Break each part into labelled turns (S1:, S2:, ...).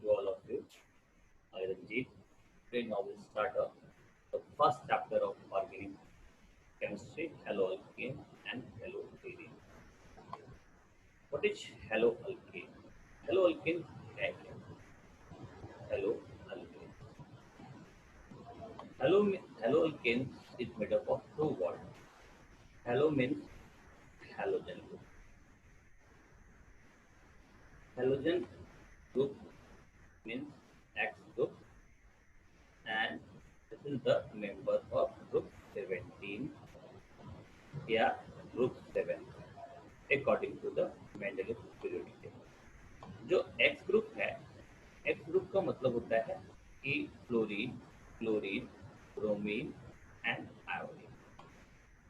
S1: to all of you. I Ranjit. Today now we'll start the first chapter of organic chemistry, Hello Alkane and Hello Alkane. What is Hello Alkane? Hello Alkane है क्या? Hello Alkane. Hello Alkane is made up of two words. Hello means halogen group. Halogen group means X group, and this is the member of group 17 या group 7 according to the Mendeleev periodic table. जो X group है, X group का मतलब होता है कि fluorine, chlorine, bromine and iodine.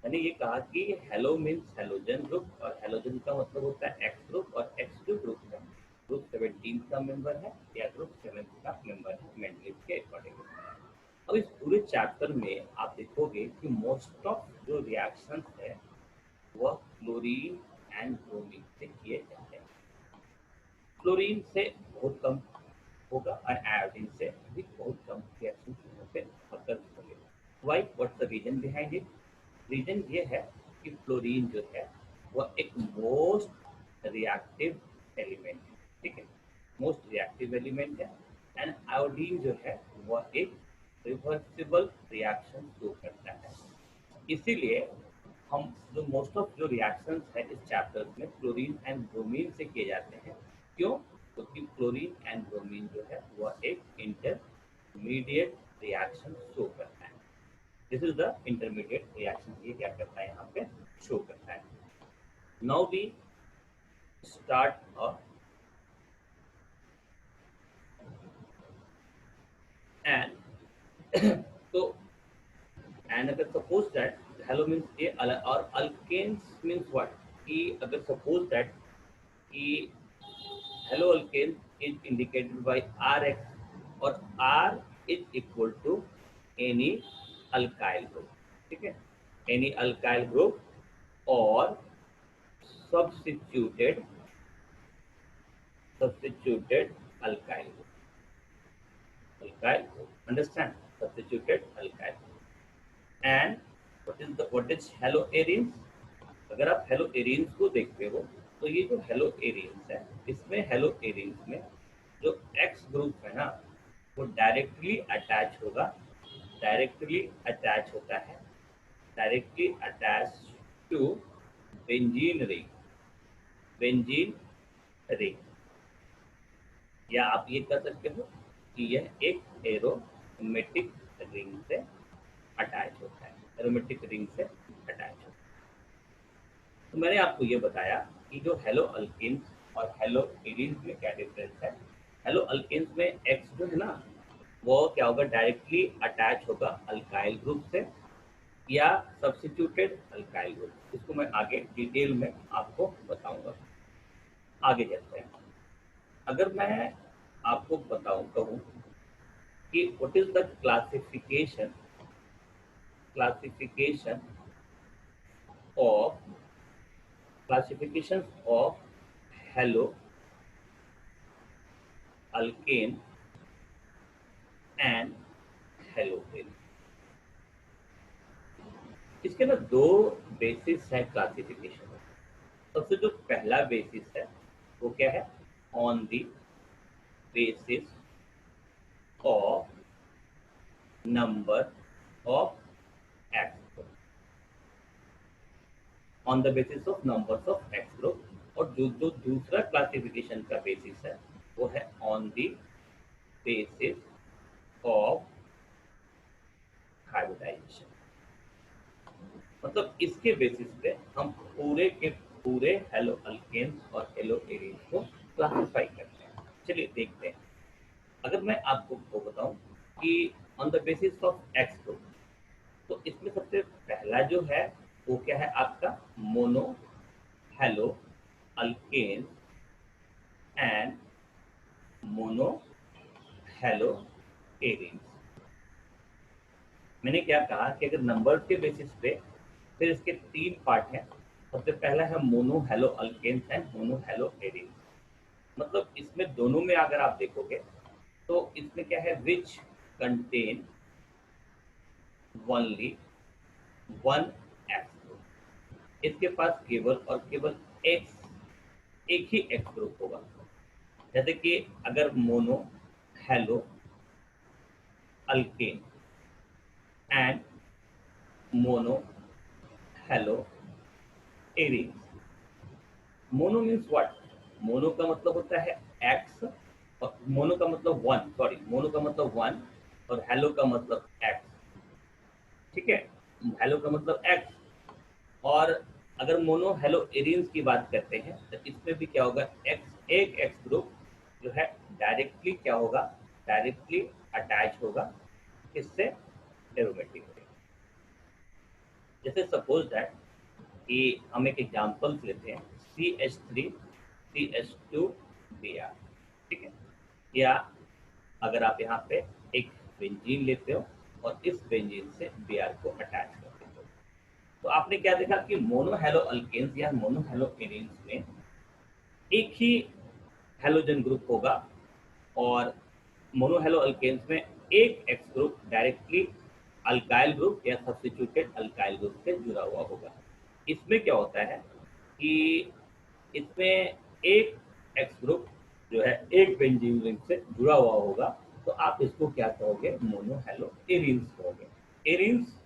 S1: यानी ये कहा कि हेलो मीन्स हेलोजन ग्रुप, और हेलोजन का मतलब होता है X ग्रुप, और X जो ग्रुप है ग्रुप 17 का मेंबर है या ग्रुप 7 का मेंबर है मेंडलीव के अकॉर्डिंग। अब इस पूरे चैप्टर में आप देखोगे कि मोस्ट ऑफ जो रिएक्शंस है वह क्लोरीन एंड ब्रोमीन से किए जाते हैं। क्लोरीन से बहुत कम होगा और आयोडीन से भी बहुत कम रिएक्शन पे अकर होंगे। Why, what's the reason behind it? Reason ये है कि फ्लोरीन जो है वह एक मोस्ट रिएक्टिव एलिमेंट है, ठीक है, मोस्ट रिएक्टिव एलिमेंट है। एंड आयोडीन जो है वह एक रिवर्सिबल रिएक्शन शो करता है। इसीलिए हम जो मोस्ट ऑफ जो रिएक्शंस है इस चैप्टर में क्लोरीन एंड ब्रोमीन से किए जाते हैं। क्यों? क्योंकि क्लोरीन एंड ब्रोमीन जो है वह एक इंटरमीडिएट रिएक्शन शो करता है। This is the intermediate reaction. ये क्या करता है यहाँ पे शो करता है। नाउ वी स्टार्ट एंड तो एंड अगर suppose that halo means a और अल्केन्स मीन्स व्हाट, कि अगर सपोज दैट कि halo alkane is indicated by Rx और R is equal to any alkyl group, ठीक है, एनी अल्काइल ग्रुप और substituted alkyl group, understand, substituted alkyl. And what is halo arenes? अगर आप hello arenes को देखते हो तो ये जो हेलो एरिन्स है इसमें हेलो एरिन्स में जो एक्स ग्रुप है ना वो डायरेक्टली अटैच होगा, डायरेक्टली अटैच होता है, directly attach to benzene ring, benzene ring, या आप ये कह सकते हो कि यह एक एरोमेटिक रिंग से अटैच होता है, एरोमेटिक रिंग से अटैच होता है। तो मैंने आपको ये बताया कि जो हेलो अल्केन्स और हेलो एरिन्स में क्या डिफरेंस है। हेलो अल्केन्स में एक्स जो है ना वो क्या होगा, डायरेक्टली अटैच होगा अल्काइल ग्रुप से या सब्स्टिट्यूटेड अल्काइल ग्रुप। इसको मैं आगे डिटेल में आपको बताऊंगा। आगे चलते हैं। अगर मैं आपको कहूँ कि what is the classification of classifications of halo alkane and halogen। इसके ना दो बेसिस है क्लासिफिकेशन। सबसे जो पहला बेसिस है वो क्या है? On the basis of number of X, on the basis of numbers of X group. और जो दूसरा क्लासिफिकेशन का बेसिस है वो है on the basis of hybridization. मतलब इसके बेसिस पे हम पूरे के पूरे हेलो अल्केन्स और हेलो एरिन्स को क्लासिफाई करते हैं। चलिए देखते हैं। अगर मैं आपको बताऊं कि on the basis of X group, तो इसमें सबसे पहला जो है वो क्या है आपका? Mono hello alkane and mono halo arenes. मैंने क्या कहा कि अगर नंबर के बेसिस पे फिर इसके तीन पार्ट हैं। सबसे पहला है mono halo alkanes and mono halo arenes. मतलब इसमें दोनों में अगर आप देखोगे तो इसमें क्या है, which contain only one x group. इसके पास केवल और केवल एक्स, एक ही एक्स ग्रुप होगा। जैसे कि अगर mono hello alkane and mono halo arene. Mono means what? Mono का मतलब होता है एक्स, और मोनो का मतलब वन, सॉरी, मोनो का मतलब वन और हेलो का मतलब एक्स। ठीक है, हेलो का मतलब एक्स। और अगर मोनो हेलो एरियंस की बात करते हैं तो इसमें भी क्या होगा, एक्स, एक एक्स ग्रुप जो है डायरेक्टली क्या होगा, डायरेक्टली अटैच होगा किससे, एरोमेटिक से। जैसे सपोज दैट कि हम एक एग्जांपल्स लेते हैं, CH3 CH2 Br। ठीक है, या अगर आप यहाँ पे एक बेंजीन लेते हो और इस बेंजीन से Br को अटैच करते हो, तो आपने क्या देखा कि मोनो हेलो अल्केन्स या मोनो हेलो एरीन्स में एक ही हेलोजन ग्रुप होगा, और मोनो हेलो अल्केन्स में एक x group directly alkyl group या सब्स्टिट्यूटेड अल्काइल ग्रुप से जुड़ा हुआ होगा। इसमें क्या होता है कि इसमें एक एक्स ग्रुप जो है एक बेंजीन रिंग से जुड़ा हुआ होगा, तो आप इसको क्या कहोगे, मोनो हेलो एरीन्स कहोगे। एरीन्स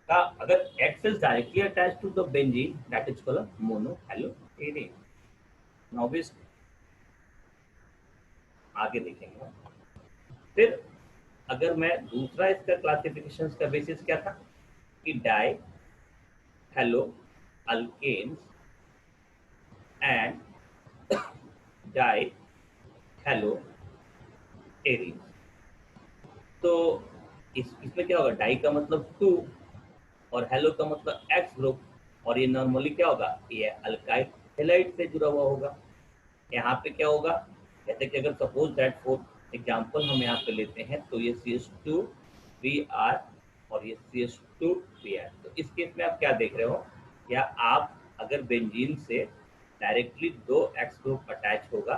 S1: का अगर X is directly attached to the benzene, that is called mono halo arene. Now we आगे देखेंगे। फिर अगर मैं दूसरा इसका क्लासिफिकेशन का बेसिस क्या था कि di halo alkanes and di halo arene. तो इसमें क्या होगा, डाई का मतलब टू और हेलो का मतलब एक्स ग्रुप, और ये नॉर्मली क्या होगा, ये अल्काइल हेलाइड से जुड़ा हुआ होगा। यहाँ पे क्या होगा, जैसे कि अगर सपोज दैट फॉर एग्जांपल हम यहाँ पे लेते हैं, तो ये CH2 Br और ये CH2 Br। तो इस केस में आप क्या देख रहे हो, या आप अगर बेंजीन से डायरेक्टली दो एक्स ग्रुप अटैच होगा,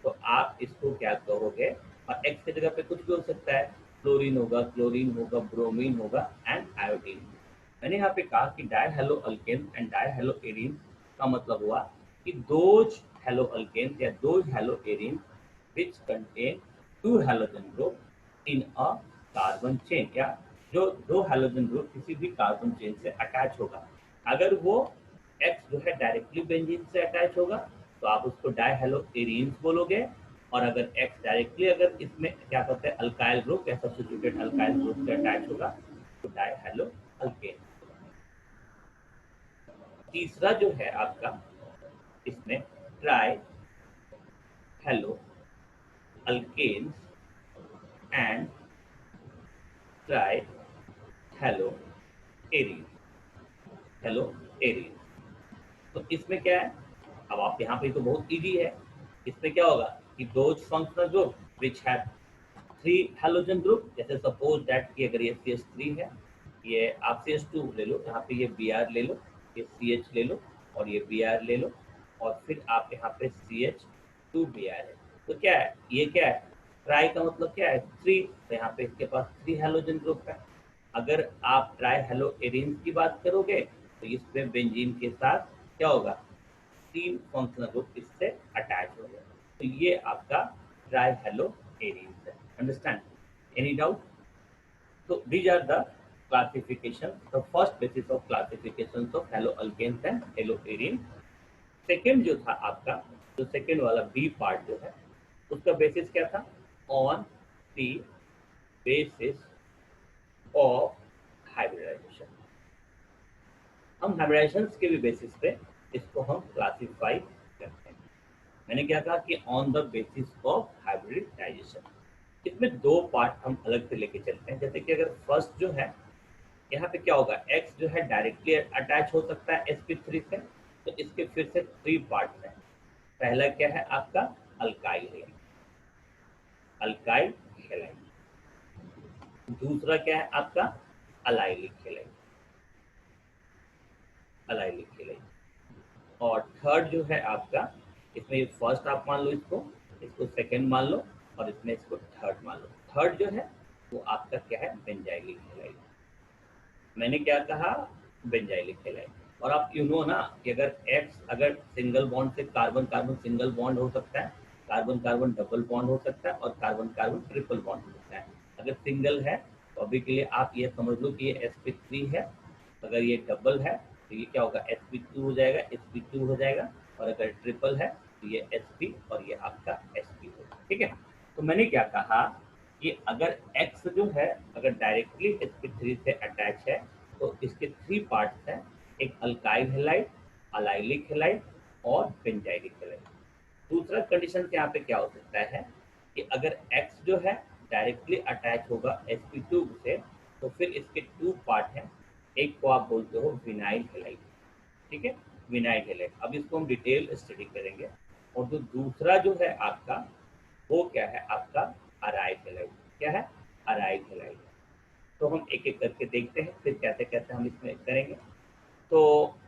S1: तो आप इसको क्या कहोगे, और एक्स की जगह पे कुछ भी हो सकता है, फ्लोरीन होगा, क्लोरीन होगा, ब्रोमीन होगा एंड आयोडीन। मैंने यहाँ पे कहा कि di hello alkane and di halo arene का मतलब हुआ कि दोज हेलो अल्केन या those hello arene which contain two halogen group in a carbon chain, या जो दो हेलोजन ग्रुप किसी भी कार्बन चेन से अटैच होगा। अगर वो एक्स जो है डायरेक्टली बेंजीन से अटैच होगा, तो आप उसको डाई हेलो एरीन्स बोलोगे। और अगर एक्स डायरेक्टली अगर इसमें क्या कहते हैं अल्काइल ग्रुप या सब्स्टिट्यूटेड अल्काइल ग्रुप से अटैच होगा, तो डाई हेलो अल्केन। तीसरा जो है आपका इसमें tri halo alkanes and tri halo arene, halo arene. तो इसमें क्या है, अब आप यहाँ पे तो बहुत इजी है। इसमें क्या होगा कि दो functional group which have three halogen group, जैसे सपोज दैट कि अगर ये CH3 है, ये आप CH2 ले लो, यहाँ पे ये Br ले लो, ये CH ले लो और ये Br ले लो, और फिर आप यहाँ पे CH2Br है। तो क्या है, ये क्या है, ट्राई का मतलब क्या है, थ्री, तो यहाँ पे इसके पास थ्री हेलोजन ग्रुप है। अगर आप ट्राई हेलो एरीन्स की बात करोगे, तो इसमें बेंजीन के साथ क्या होगा, तीन फंक्शनल ग्रुप इससे अटैच हो गए। तो ये आपका ट्राई हेलो एरीन्स है। Understand? Any doubt? So these are the classification, the first basis of classifications of haloalkanes and haloarine। Second जो था आपका, जो सेकेंड वाला बी पार्ट जो है, उसका बेसिस क्या था, on the basis of hybridization. हम हाइब्रिडाइजेशन के भी बेसिस पे इसको हम क्लासिफाई करते हैं। मैंने क्या कहा कि on the basis of hybridization. इसमें दो पार्ट हम अलग से लेके चलते हैं। जैसे कि अगर फर्स्ट जो है, यहाँ पे क्या होगा, एक्स जो है डायरेक्टली अटैच हो सकता है sp3 से, तो इसके फिर से थ्री पार्ट हैं। पहला क्या है आपका, अल्काइल रिंग, अल्काइल हैलाइड। दूसरा क्या है आपका, अलाइलिक हैलाइड, अलाइलिक हैलाइड। और थर्ड जो है आपका, इसमें फर्स्ट आप मान लो, इसको इसको सेकंड मान लो, और इसमें इसको थर्ड मान लो। थर्ड जो है वो आपका क्या है, बेंजाइलिक हैलाइड। मैंने क्या कहा, बेंजाइलिक हैलाइड। और आप यू नो ना कि अगर एक्स, अगर सिंगल बॉन्ड से कार्बन कार्बन सिंगल बॉन्ड हो सकता है, कार्बन कार्बन डबल बॉन्ड हो सकता है, और कार्बन कार्बन ट्रिपल बॉन्ड हो सकता है। अगर सिंगल है तो अभी के लिए आप ये समझ लो कि ये sp3 है। अगर ये डबल है तो ये क्या होगा, sp2 हो जाएगा, sp2 हो जाएगा। और अगर ट्रिपल है तो ये sp और ये आपका sp होगा। ठीक है। तो मैंने क्या कहा कि अगर x जो है अगर डायरेक्टली sp3 से अटैच है तो इसके 3 पार्ट्स हैं, एक अल्काइल हैलाइड, अलाइलिक हैलाइड और बेंजाइलिक हैलाइड। दूसरा कंडीशन यहाँ पे क्या हो सकता है कि अगर x जो है डायरेक्टली अटैच होगा sp2 से तो फिर इसके 2 पार्ट हैं, एक को आप बोलते हो विनाइल हैलाइड। ठीक है, विनाइल हैलाइड। अब इसको हम डिटेल स्टडी करेंगे। और जो दूसरा जो है आपका, वो क्या है आपका अराइल हैलाइड। क्या है, अराइल हैलाइड। तो हम एक एक करके देखते हैं फिर कैसे कैसे हम इसमें करेंगे। तो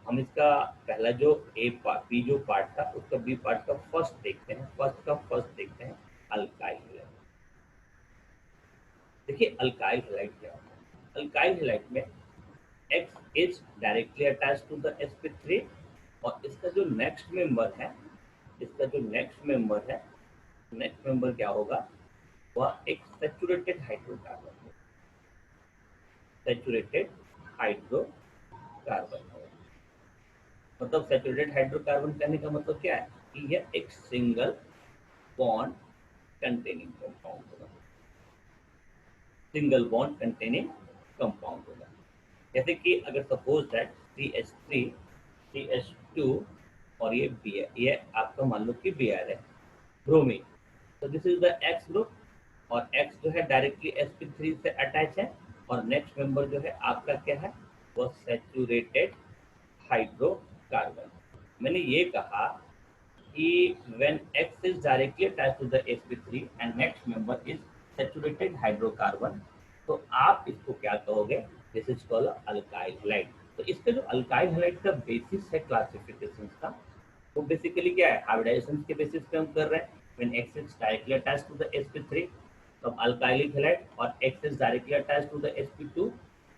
S1: हम इसका पहला जो ए पार्ट, बी जो पार्ट था उसका बी पार्ट का फर्स्ट देखते हैं। फर्स्ट देखते हैं अल्काइल हैलाइड। देखिए अल्काइल हैलाइड क्या होता है। अल्काइल हैलाइड में X is directly attached to the sp3, और इसका जो नेक्स्ट मेंबर है, इसका जो नेक्स्ट मेंबर क्या होगा, वह एक सैचुरेटेड हाइड्रोकार्बन होगा। सैचुरेटेड हाइड्रोकार्बन होगा। मतलब सैचुरेटेड हाइड्रोकार्बन कहने का मतलब क्या है कि यह एक सिंगल बॉन्ड कंटेनिंग कंपाउंड होगा। सिंगल बॉन्ड कंटेनिंग कंपाउंड होगा। जैसे कि अगर सपोज दैट CH3 CH2 और ये Br, ये आपका मान लो कि Br है, ब्रोमीन। तो this is the X group, और X जो है डायरेक्टली sp3 से अटैच है। और नेक्स्ट मेंबर जो है आपका क्या है, वो सैचुरेटेड हाइड्रोकार्बन। मैंने ये कहा कि when X is directly attached to the sp3 and next member is saturated hydrocarbon, तो आप इसको क्या कहोगे, this is called alkyl halide. तो इसका जो अल्काइल हैलाइड का बेसिस है क्लासिफिकेशन का, वो बेसिकली क्या है, हाइब्रिडाइजेशन के बेसिस पे हम कर रहे हैं। when X is directly attached to the sp3 तो अल्काइलिक हैलाइड, और X is directly attached to the sp2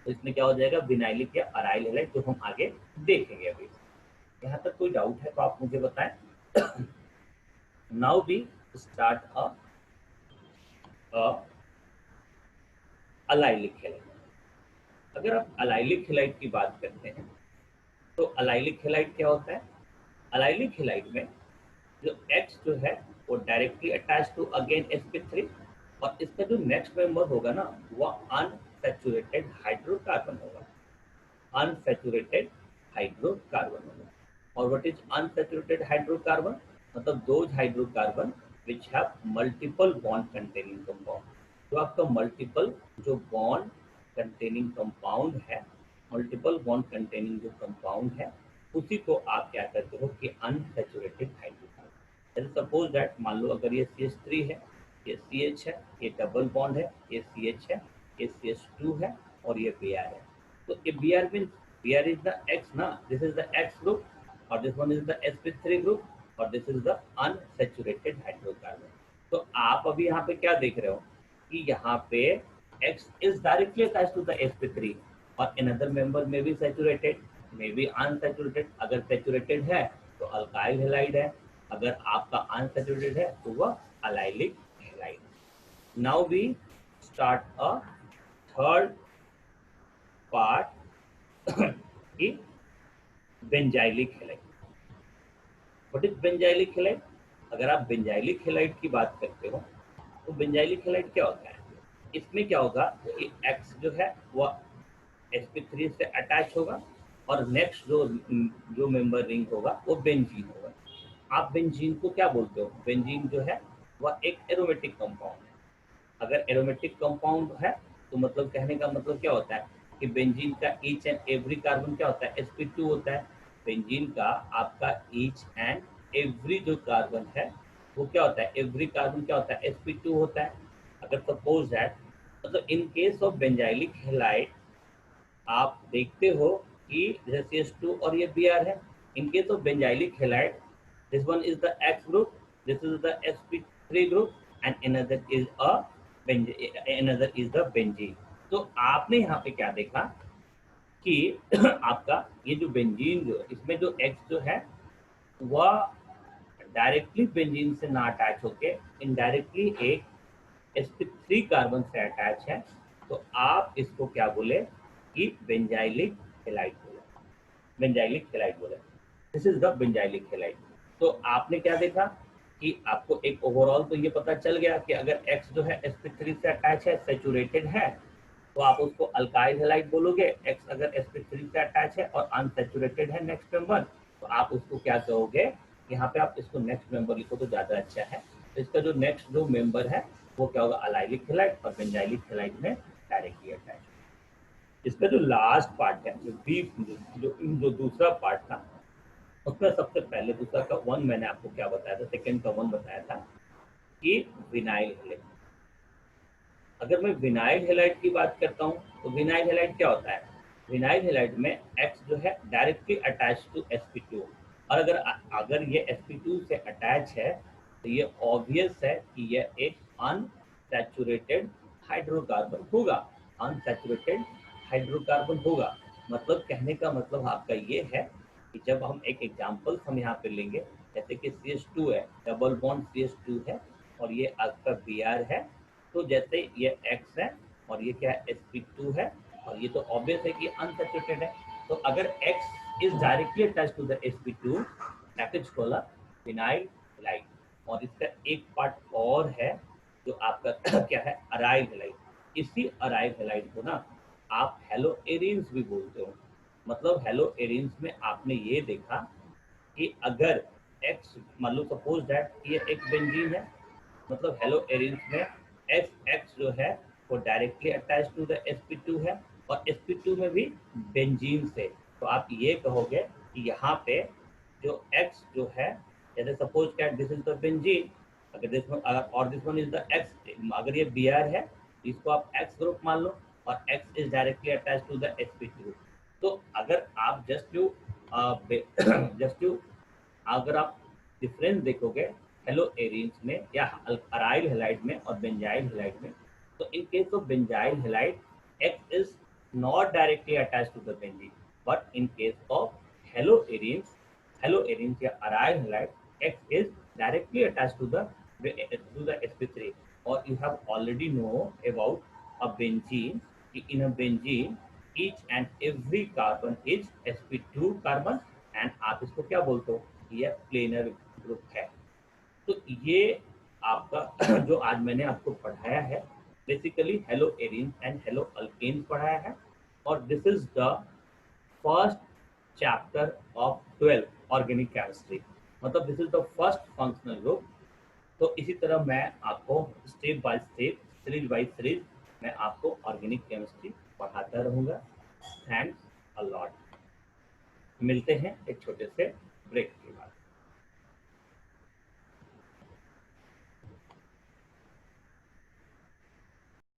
S1: तो इसमें क्या हो जाएगा, विनाइलिक या अराइल हैलाइड, जो हम आगे देखेंगे। अभी यहाँ तक कोई डाउट है तो आप मुझे बताएं। Now we start a allylic halide. अगर आप अलाइलिक हैलाइड की बात करते हैं तो अलाइलिक हैलाइड क्या होता है। अलाइलिक हैलाइड में जो X जो है वो directly attach to again sp3, और इसका जो नेक्स्ट मेंबर होगा ना वह अनसैचुरेटेड हाइड्रोकार्बन होगा। अनसैचुरेटेड हाइड्रोकार्बन होगा। और व्हाट इज अनसैचुरेटेड हाइड्रोकार्बन, मतलब those hydrocarbon which have multiple bond containing compound. जो आपका मल्टीपल जो बॉन्ड कंटेनिंग कंपाउंड है, मल्टीपल बॉन्ड कंटेनिंग जो कंपाउंड है, उसी को आप क्या करते हो कि अनसैचुरेटेड हाइड्रोकार्बन। जैसे सपोज दैट मान लो अगर ये CH3 है, ये CH है, ये डबल बॉन्ड है, ये CH है, ये CH2 है, और ये Br है। तो ये Br means Br is the X ना, this is the X group, और this one is the sp3 group, और this is the unsaturated hydrocarbon। तो आप अभी यहाँ पे क्या देख रहे हो कि यहाँ पे X is directly attached to the sp3, और another member may be saturated, may be unsaturated। अगर saturated है तो अल्काइल हैलाइड है, अगर आपका अनसैचुरेटेड है तो वह allylic halide. Now we start a third part की benzylic halide. What is benzylic halide. अगर आप बेंजाइलिक हैलाइड की बात करते हो तो बेंजाइलिक हैलाइड क्या होता है, इसमें क्या होगा कि X जो है वह sp3 से अटैच होगा, और नेक्स्ट जो मेंबर रिंग होगा वो बेंजीन होगा। आप बेंजीन को क्या बोलते हो, बेंजीन जो है वह एक एरोमेटिक कंपाउंड है। अगर एरोमेटिक कंपाउंड है तो मतलब कहने का मतलब क्या होता है कि बेंजीन का ईच एंड एवरी कार्बन क्या होता है, sp2 होता है। बेंजीन का आपका ईच एंड एवरी जो कार्बन है वो क्या होता है, एवरी कार्बन क्या होता है, sp2 होता है। अगर सपोज दैट, मतलब इन केस ऑफ बेंजाइलिक हैलाइड आप देखते हो कि जैसे CH2 और ये Br है। इन case of benzylic halide, this one is the X group, this is the sp3 group, and another is the benzene. तो आपने यहाँ पे क्या देखा कि आपका ये जो बेंजीन जो इसमें जो X जो है वह डायरेक्टली बेंजीन से ना अटैच होके इनडायरेक्टली एक sp3 कार्बन से अटैच है, तो आप इसको क्या बोले कि बेंजाइलिक हेलाइड बोले, बेंजाइलिक हेलाइड बोले। This is the benzylic halide. तो आपने क्या देखा कि आपको एक ओवरऑल तो ये पता चल गया कि अगर X जो है sp3 से अटैच है, सैचुरेटेड है, तो आप उसको अल्काइल हेलाइड बोलोगे। X अगर sp3 से अटैच है और अनसैचुरेटेड है नेक्स्ट मेंबर, तो आप उसको क्या कहोगे, यहाँ पे आप इसको नेक्स्ट मेंबर लिखो तो ज्यादा अच्छा है। तो इसका जो नेक्स्ट जो मेंबर है वो क्या होगा, अलाइलिक हेलाइड, और बेंजाइलिक हेलाइड में डायरेक्टली अटैच। इसका जो लास्ट पार्ट है, जो दूसरा पार्ट था, उसमें सबसे पहले दूसरा का वन मैंने आपको क्या बताया था, सेकेंड का वन बताया था कि विनाइल हेलाइड। अगर मैं विनाइल हेलाइड की बात करता हूँ तो विनाइल हेलाइड क्या होता है, विनाइल हेलाइड में X जो है डायरेक्टली अटैच टू sp2, और अगर ये sp2 से अटैच है तो ये ऑब्वियस है कि ये एक अनसैचुरेटेड हाइड्रोकार्बन होगा, अनसैचुरेटेड हाइड्रोकार्बन होगा। मतलब कहने का मतलब आपका ये है कि जब हम एक एग्जांपल हम यहाँ पे लेंगे, जैसे कि CH2 है, डबल बॉन्ड CH2 है और ये आपका Br है, तो जैसे ये X है और ये क्या है sp2 है, और ये तो ऑब्वियस है कि अनसैचुरेटेड है। तो अगर X is directly attach to the sp2, that is called vinyl halide. और इसका एक पार्ट और है जो आपका क्या है, अराइल हेलाइड। इसी अराइल हेलाइड को ना आप हेलो एरिन्स भी बोलते हो। मतलब हेलो एरिन्स में आपने ये देखा कि अगर X मान लो सपोज दैट ये एक बेंजीन है, मतलब हेलो एरिन्स में X जो है वो directly attach to the sp2 है, और sp2 में भी बेंजीन से। तो आप ये कहोगे कि यहाँ पे जो X जो है, जैसे suppose that this is the benzene, अगर दिस वन और this one is the X, अगर ये Br है इसको आप X ग्रुप मान लो, और X is directly attach to the sp2। तो अगर आप जस्ट यू अगर आप डिफरेंस देखोगे हेलो एरिन्स में या अराइल हेलाइड में और बेंजाइल हेलाइड में, तो in case of benzyl halide X is not directly attach to the benzene, but in case of halo arenes या aryl halide, X is directly attach to the sp3। और you have already know about a benzene, in a benzene each and every carbon is sp2 carbon, and आप इसको क्या बोलते हो, ये planar group है। तो ये आपका जो आज मैंने आपको पढ़ाया है, basically halo arene and halo alkane पढ़ाया है, और this is the first chapter of 12 organic chemistry. मतलब this is the first functional group. तो इसी तरह मैं आपको step by step, series by series मैं आपको ऑर्गेनिक केमिस्ट्री पढ़ाता रहूँगा। Thanks a lot. मिलते हैं एक छोटे से ब्रेक के बाद।